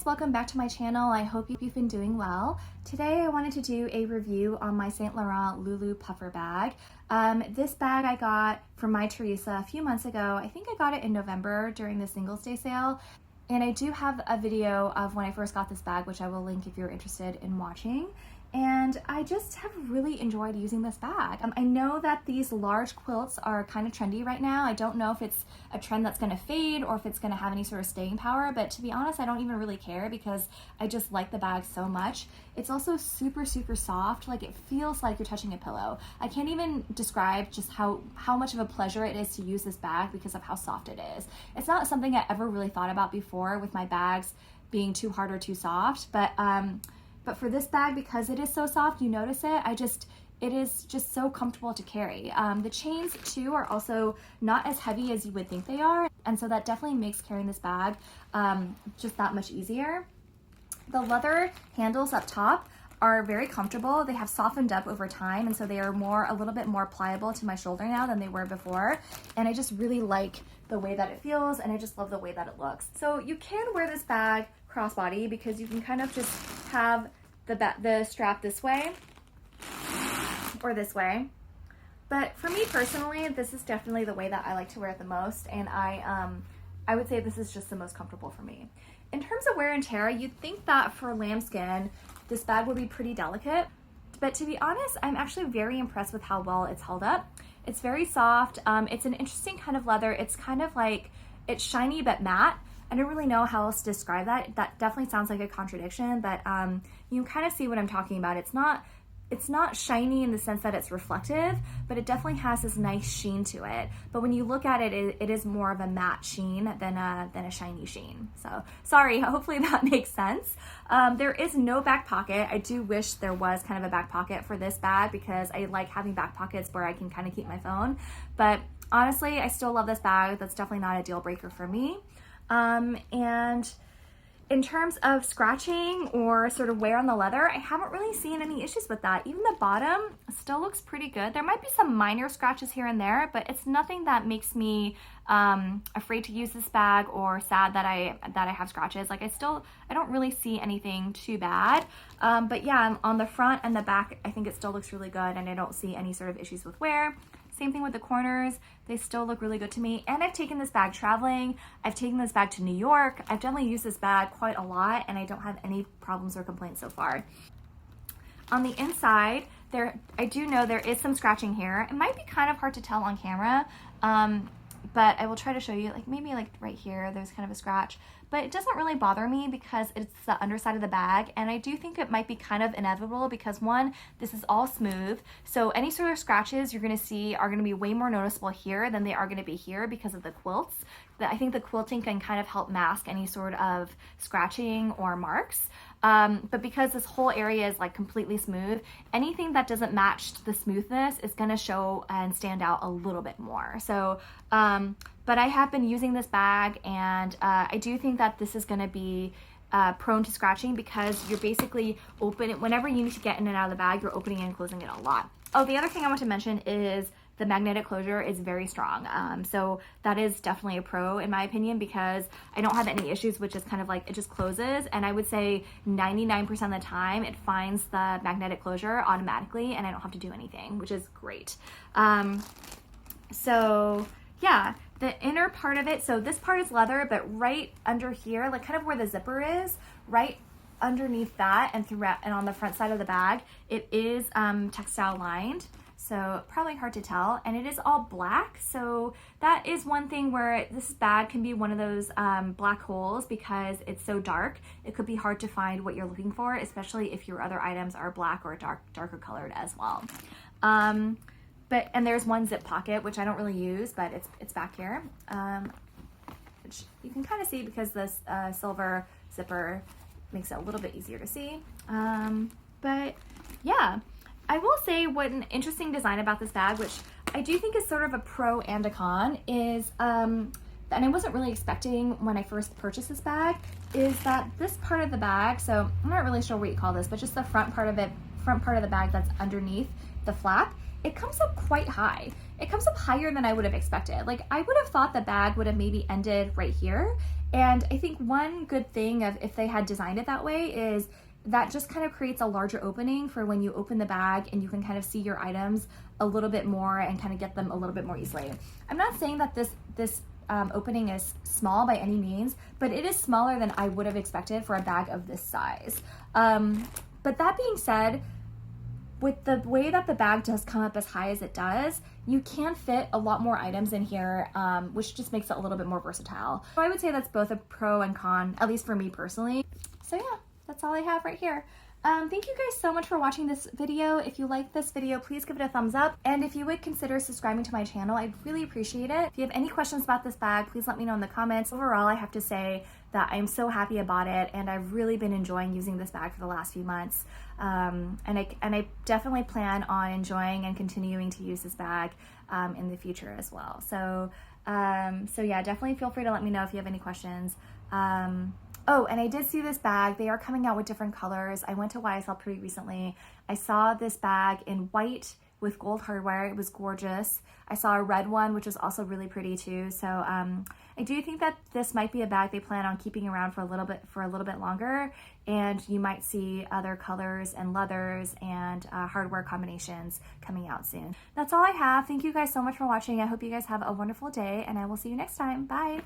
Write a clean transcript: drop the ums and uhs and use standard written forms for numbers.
welcome back to my channel. I hope you've been doing well. Today I wanted to do a review on my Saint Laurent Loulou puffer bag. This bag I got from my Teresa a few months ago. I think I got it in November during the Singles Day sale. And I do have a video of when I first got this bag, which I will link if you're interested in watching. And I just have really enjoyed using this bag. I know that these large quilts are kind of trendy right now. I don't know if it's a trend that's gonna fade or if it's gonna have any sort of staying power, but to be honest, I don't even really care because I just like the bag so much. It's also super, super soft. Like, it feels like you're touching a pillow. I can't even describe just how much of a pleasure it is to use this bag because of how soft it is. It's not something I ever really thought about before with my bags being too hard or too soft, but for this bag, because it is so soft, you notice it. It is just so comfortable to carry. The chains too are also not as heavy as you would think they are, and so that definitely makes carrying this bag just that much easier. The leather handles up top are very comfortable. They have softened up over time, and so they are a little bit more pliable to my shoulder now than they were before. And I just really like the way that it feels, and I just love the way that it looks. So you can wear this bag crossbody because you can kind of just have the strap this way or this way. But for me personally, this is definitely the way that I like to wear it the most, and I would say this is just the most comfortable for me. In terms of wear and tear, you'd think that for lambskin, this bag would be pretty delicate, but to be honest, I'm actually very impressed with how well it's held up. It's very soft. It's an interesting kind of leather. It's kind of like, it's shiny but matte. I don't really know how else to describe that. That definitely sounds like a contradiction, but you can kind of see what I'm talking about. It's not shiny in the sense that it's reflective, but it definitely has this nice sheen to it. But when you look at it, it is more of a matte sheen than a shiny sheen. So sorry, hopefully that makes sense. There is no back pocket. I do wish there was kind of a back pocket for this bag because I like having back pockets where I can kind of keep my phone. But honestly, I still love this bag. That's definitely not a deal breaker for me. And in terms of scratching or sort of wear on the leather, I haven't really seen any issues with that. Even the bottom still looks pretty good. There might be some minor scratches here and there, but it's nothing that makes me afraid to use this bag or sad that I have scratches. Like, I don't really see anything too bad. But yeah, on the front and the back, I think it still looks really good, and I don't see any sort of issues with wear. Same thing with the corners. They still look really good to me. And I've taken this bag traveling. I've taken this bag to New York. I've definitely used this bag quite a lot, and I don't have any problems or complaints so far. On the inside, I do know there is some scratching here. It might be kind of hard to tell on camera, but I will try to show you, like maybe like right here, there's kind of a scratch. But it doesn't really bother me because it's the underside of the bag, and I do think it might be kind of inevitable because one, this is all smooth, so any sort of scratches you're gonna see are gonna be way more noticeable here than they are gonna be here because of the quilts. I think the quilting can kind of help mask any sort of scratching or marks. But because this whole area is like completely smooth, anything that doesn't match the smoothness is gonna show and stand out a little bit more. So, but I have been using this bag, and I do think that this is gonna be prone to scratching because you're basically whenever you need to get in and out of the bag, you're opening and closing it a lot. Oh, the other thing I want to mention is the magnetic closure is very strong. So that is definitely a pro in my opinion because I don't have any issues with just kind of like, it just closes, and I would say 99% of the time it finds the magnetic closure automatically and I don't have to do anything, which is great. So yeah, the inner part of it, so this part is leather, but right under here, like kind of where the zipper is, right underneath that and throughout and on the front side of the bag, it is textile lined. So probably hard to tell, and it is all black. So that is one thing where this bag can be one of those black holes because it's so dark. It could be hard to find what you're looking for, especially if your other items are black or darker colored as well. And there's one zip pocket, which I don't really use, but it's back here, which you can kind of see because this silver zipper makes it a little bit easier to see. But yeah. I will say what an interesting design about this bag, which I do think is sort of a pro and a con, is, and I wasn't really expecting when I first purchased this bag, is that this part of the bag, so I'm not really sure what you call this, but just the front part of the bag that's underneath the flap, it comes up quite high. It comes up higher than I would have expected. Like, I would have thought the bag would have maybe ended right here, And I think one good thing of if they had designed it that way is that just kind of creates a larger opening for when you open the bag and you can kind of see your items a little bit more and kind of get them a little bit more easily. I'm not saying that this opening is small by any means, but it is smaller than I would have expected for a bag of this size. But that being said, with the way that the bag does come up as high as it does, you can fit a lot more items in here, which just makes it a little bit more versatile. So I would say that's both a pro and con, at least for me personally. So yeah, that's all I have right here. Thank you guys so much for watching this video. If you like this video, please give it a thumbs up. And if you would consider subscribing to my channel, I'd really appreciate it. If you have any questions about this bag, please let me know in the comments. Overall, I have to say that I'm so happy about it, and I've really been enjoying using this bag for the last few months. And I definitely plan on enjoying and continuing to use this bag in the future as well. So yeah, definitely feel free to let me know if you have any questions. Oh, and I did see this bag. They are coming out with different colors. I went to YSL pretty recently. I saw this bag in white with gold hardware. It was gorgeous. I saw a red one, which was also really pretty too. So I do think that this might be a bag they plan on keeping around for a little bit longer, and you might see other colors and leathers and hardware combinations coming out soon. That's all I have. Thank you guys so much for watching. I hope you guys have a wonderful day, and I will see you next time. Bye.